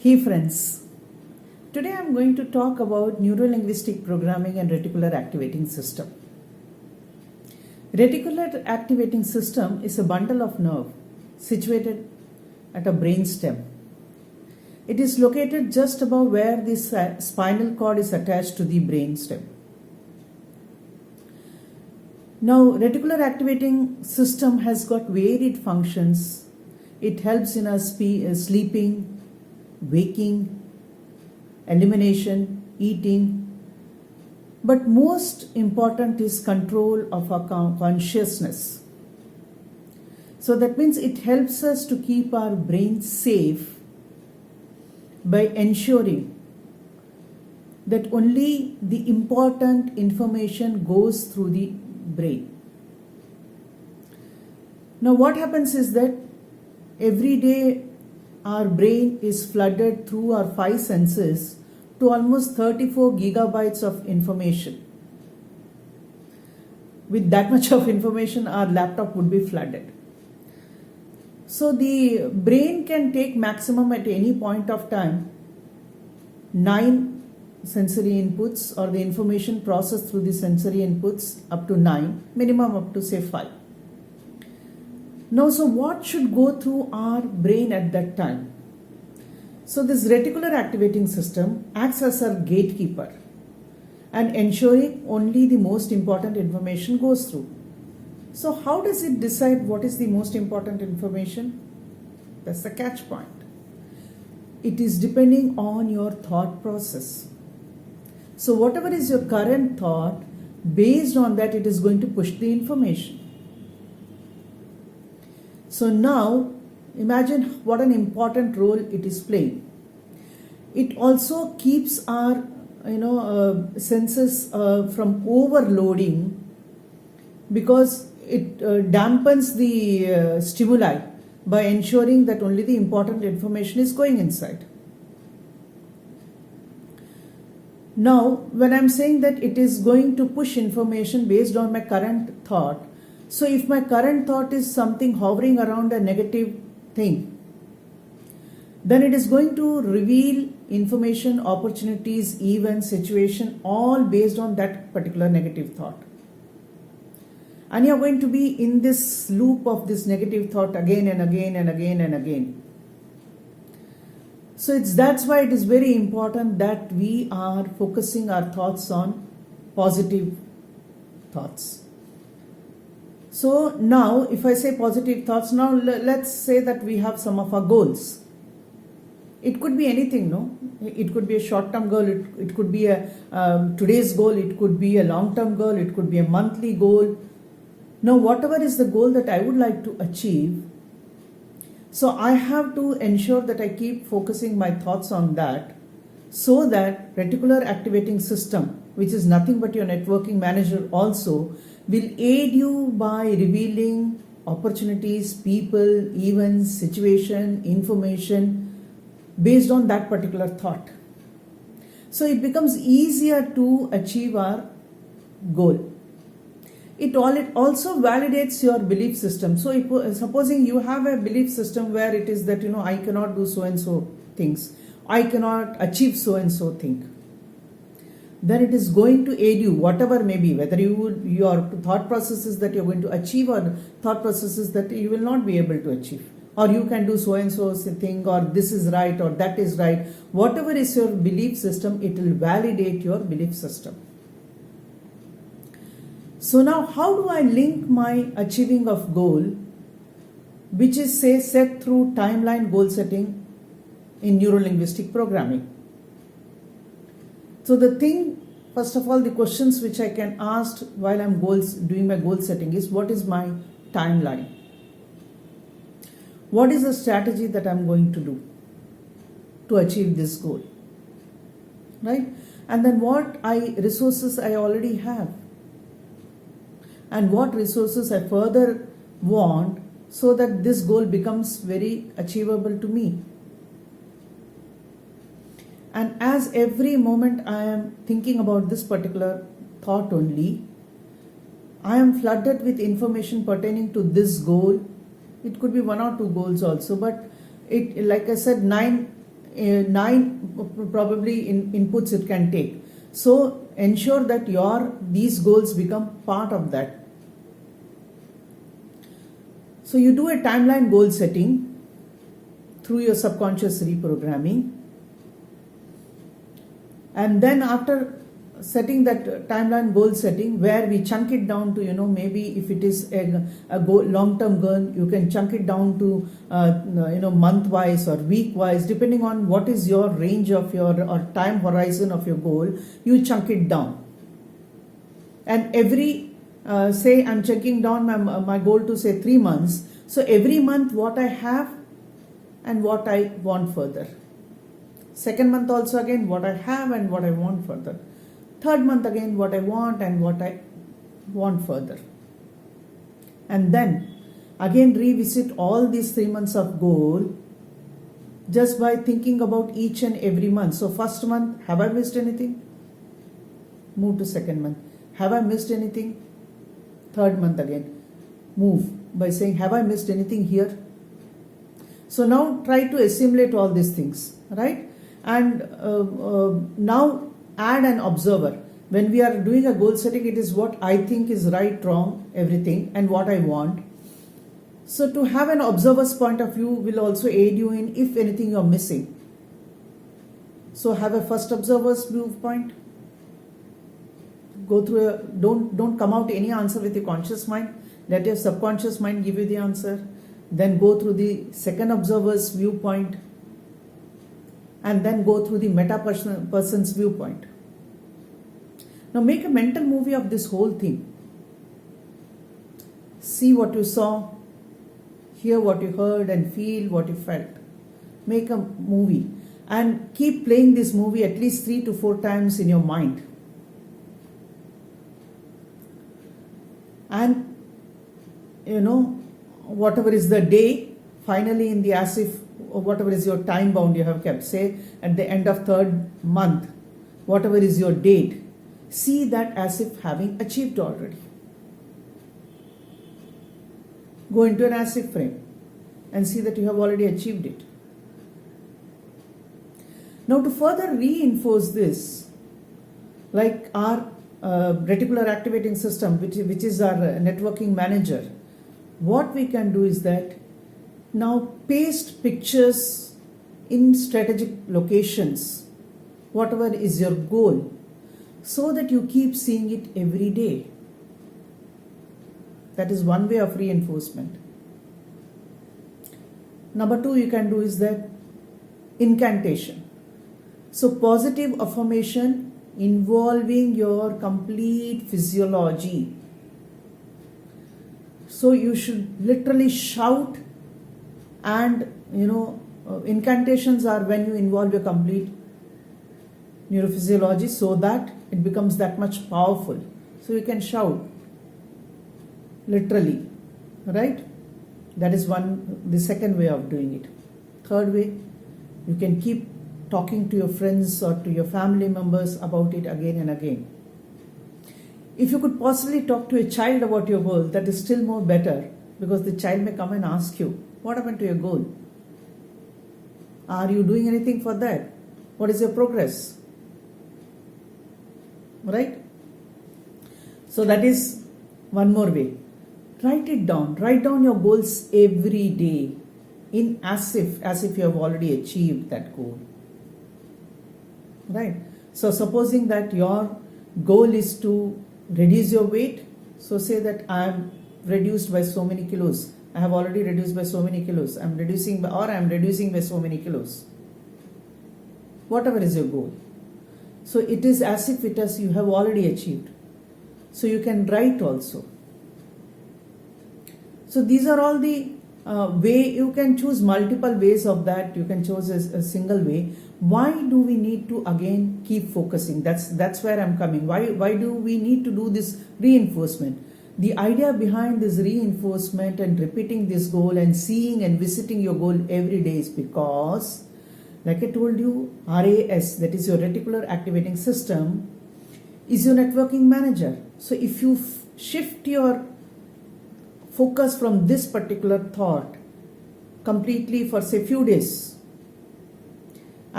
Hey friends, today I'm going to talk about neurolinguistic programming and reticular activating system. Reticular activating system is a bundle of nerve situated at a brainstem. It is located just above where the spinal cord is attached to the brainstem. Now, reticular activating system has got varied functions. It helps in our sleeping, waking, elimination, eating, but most important is control of our consciousness. So that means it helps us to keep our brain safe by ensuring that only the important information goes through the brain. Now what happens is that every day our brain is flooded through our five senses to almost 34 gigabytes of information. With that much of information, our laptop would be flooded. So the brain can take maximum at any point of time 9 sensory inputs, or the information processed through the sensory inputs up to 9, minimum up to say 5. Now, so what should go through our brain at that time? So this reticular activating system acts as our gatekeeper and ensuring only the most important information goes through. So how does it decide what is the most important information? That's the catch point. It is depending on your thought process. So whatever is your current thought, based on that it is going to push the information. So now imagine what an important role it is playing. It also keeps our senses from overloading, because it dampens the stimuli by ensuring that only the important information is going inside. Now when I'm saying that it is going to push information based on my current thought, so if my current thought is something hovering around a negative thing, then it is going to reveal information, opportunities, events, situation, all based on that particular negative thought. And you are going to be in this loop of this negative thought again and again and again and again. So that's why it is very important that we are focusing our thoughts on positive thoughts. So now if I say positive thoughts, now let's say that we have some of our goals. It could be anything, no? It could be a short-term goal, it could be a today's goal, it could be a long-term goal, it could be a monthly goal. Now whatever is the goal that I would like to achieve, so I have to ensure that I keep focusing my thoughts on that, so that reticular activating system, which is nothing but your networking manager also, will aid you by revealing opportunities, people, events, situation, information based on that particular thought. So it becomes easier to achieve our goal. It also validates your belief system. So supposing you have a belief system where it is that I cannot do so and so things, I cannot achieve so and so thing, then it is going to aid you, whatever may be, whether your thought processes that you're going to achieve, or thought processes that you will not be able to achieve, or you can do so and so thing, or this is right or that is right. Whatever is your belief system, it will validate your belief system. So now how do I link my achieving of goal, which is say set through timeline goal setting in neurolinguistic programming? So the thing, first of all, the questions which I can ask while I'm doing my goal setting is, what is my timeline? What is the strategy that I'm going to do to achieve this goal? Right? And then what resources I already have, and what resources I further want, so that this goal becomes very achievable to me. And as every moment I am thinking about this particular thought only, I am flooded with information pertaining to this goal. It could be 1 or 2 goals also, but it, like I said, 9 9 probably inputs it can take. So ensure that these goals become part of that. So you do a timeline goal setting through your subconscious reprogramming, and then after setting that timeline goal setting, where we chunk it down to, maybe if it is a goal, long-term goal, you can chunk it down to month-wise or week-wise, depending on what is your range of or time horizon of your goal. You chunk it down, and every say I'm checking down my goal to say 3 months. So every month what I have and what I want further. Second month also again what I have and what I want further. Third month again what I want and what I want further. And then again revisit all these 3 months of goal just by thinking about each and every month. So first month, have I missed anything? Move to second month. Have I missed anything? Third month again. Move by saying, have I missed anything here? So now try to assimilate all these things, right? And now add an observer. When we are doing a goal setting, it is what I think is right, wrong, everything, and what I want. So to have an observer's point of view will also aid you in if anything you're missing. So have a first observer's viewpoint. Go through don't come out any answer with your conscious mind. Let your subconscious mind give you the answer. Then go through the second observer's viewpoint, and then go through the meta person's viewpoint. Now make a mental movie of this whole thing. See what you saw, hear what you heard, and feel what you felt. Make a movie and keep playing this movie at least 3 to 4 times in your mind. And whatever is the day, finally in the as if, whatever is your time bound you have kept, say at the end of 3rd month, whatever is your date, see that as if having achieved already. Go into an as if frame and see that you have already achieved it. Now to further reinforce this, like our reticular activating system, which is our networking manager, what we can do is that now paste pictures in strategic locations, whatever is your goal, so that you keep seeing it every day. That is one way of reinforcement. Number 2 you can do is that incantation. So positive affirmation involving your complete physiology. So you should literally shout, and incantations are when you involve your complete neurophysiology so that it becomes that much powerful. So you can shout literally, right? That is the second way of doing it. Third way, you can keep talking to your friends or to your family members about it again and again. If you could possibly talk to a child about your goal, that is still more better, because the child may come and ask you, what happened to your goal? Are you doing anything for that? What is your progress? Right? So that is one more way. Write it down. Write down your goals every day in as if you have already achieved that goal. Right? So supposing that your goal is to reduce your weight, so say that I am reduced by so many kilos. I have already reduced by so many kilos. I am reducing by so many kilos. Whatever is your goal. So it is as if you have already achieved. So you can write also. So these are all the way. You can choose multiple ways of that. You can choose a single way. Why do we need to again keep focusing? That's where I'm coming. Why do we need to do this reinforcement? The idea behind this reinforcement and repeating this goal and seeing and visiting your goal every day is because, like I told you, RAS, that is your reticular activating system, is your networking manager. So if you shift your focus from this particular thought completely for say few days,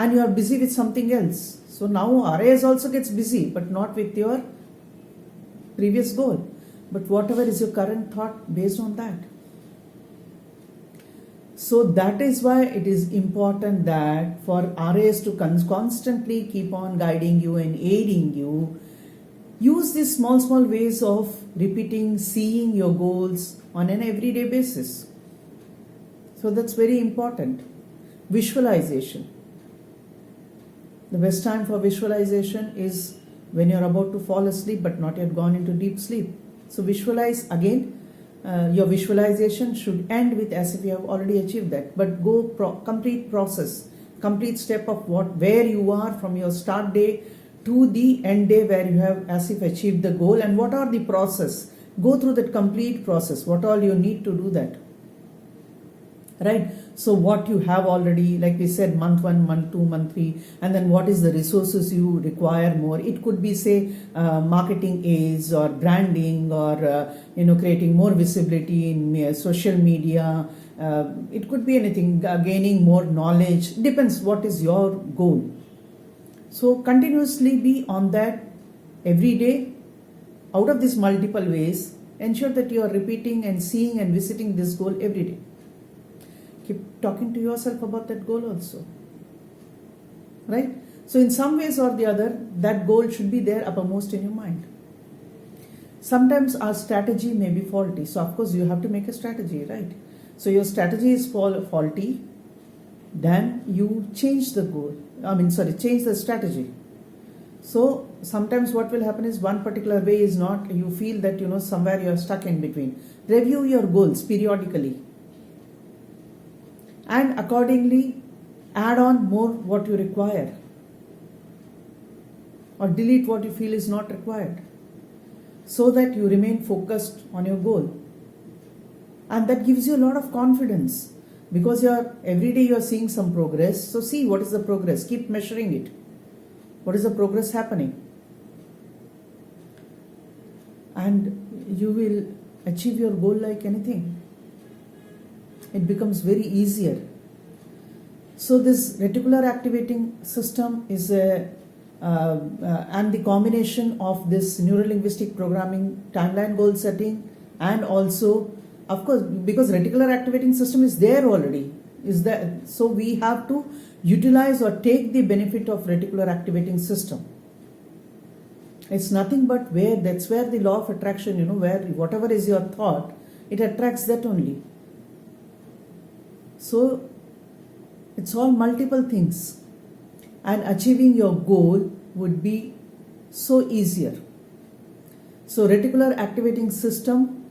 and you are busy with something else. So now RAS also gets busy, but not with your previous goal, but whatever is your current thought based on that. So that is why it is important that for RAs to constantly keep on guiding you and aiding you, use these small ways of repeating, seeing your goals on an everyday basis. So that's very important. Visualization. The best time for visualization is when you're about to fall asleep but not yet gone into deep sleep. So visualize again. Your visualization should end with as if you have already achieved that, but go complete process, complete step of where you are from your start day to the end day where you have as if achieved the goal, and what are the process. Go through that complete process, what all you need to do that, right? So what you have already, like we said, month 1, month 2, month 3, and then what is the resources you require more. It could be say marketing aids or branding or creating more visibility in social media. It could be anything, gaining more knowledge, depends what is your goal. So continuously be on that every day. Out of these multiple ways, ensure that you are repeating and seeing and visiting this goal every day. Keep talking to yourself about that goal also, right? So in some ways or the other, that goal should be there uppermost in your mind. Sometimes our strategy may be faulty, so of course you have to make a strategy, right? So your strategy is faulty, then you change the goal, change the strategy. So sometimes what will happen is one particular way is not, you feel that somewhere you are stuck in between. Review your goals periodically and accordingly add on more what you require or delete what you feel is not required, so that you remain focused on your goal. And that gives you a lot of confidence, because every day you are seeing some progress. So see what is the progress, keep measuring it. What is the progress happening? And you will achieve your goal like anything. It becomes very easier. So this reticular activating system is and the combination of this neuro-linguistic programming, timeline goal setting, and also, of course, because reticular activating system is there already, so we have to utilize or take the benefit of reticular activating system. It's nothing but that's where the law of attraction, where whatever is your thought, it attracts that only. So it's all multiple things, and achieving your goal would be so easier. So reticular activating system,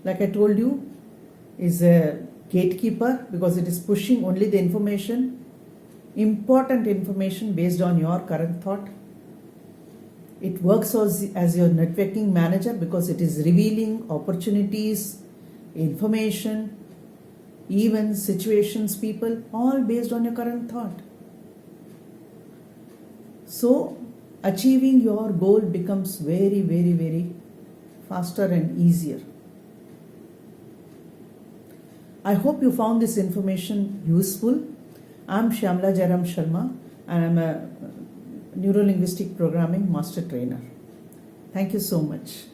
like I told you, is a gatekeeper, because it is pushing only the important information based on your current thought. It works as your networking manager, because it is revealing opportunities, information, events, situations, people, all based on your current thought. So achieving your goal becomes very, very, very faster and easier. I hope you found this information useful. I'm Shyamala Jairam Sharma, and I'm a neuro-linguistic programming master trainer. Thank you so much.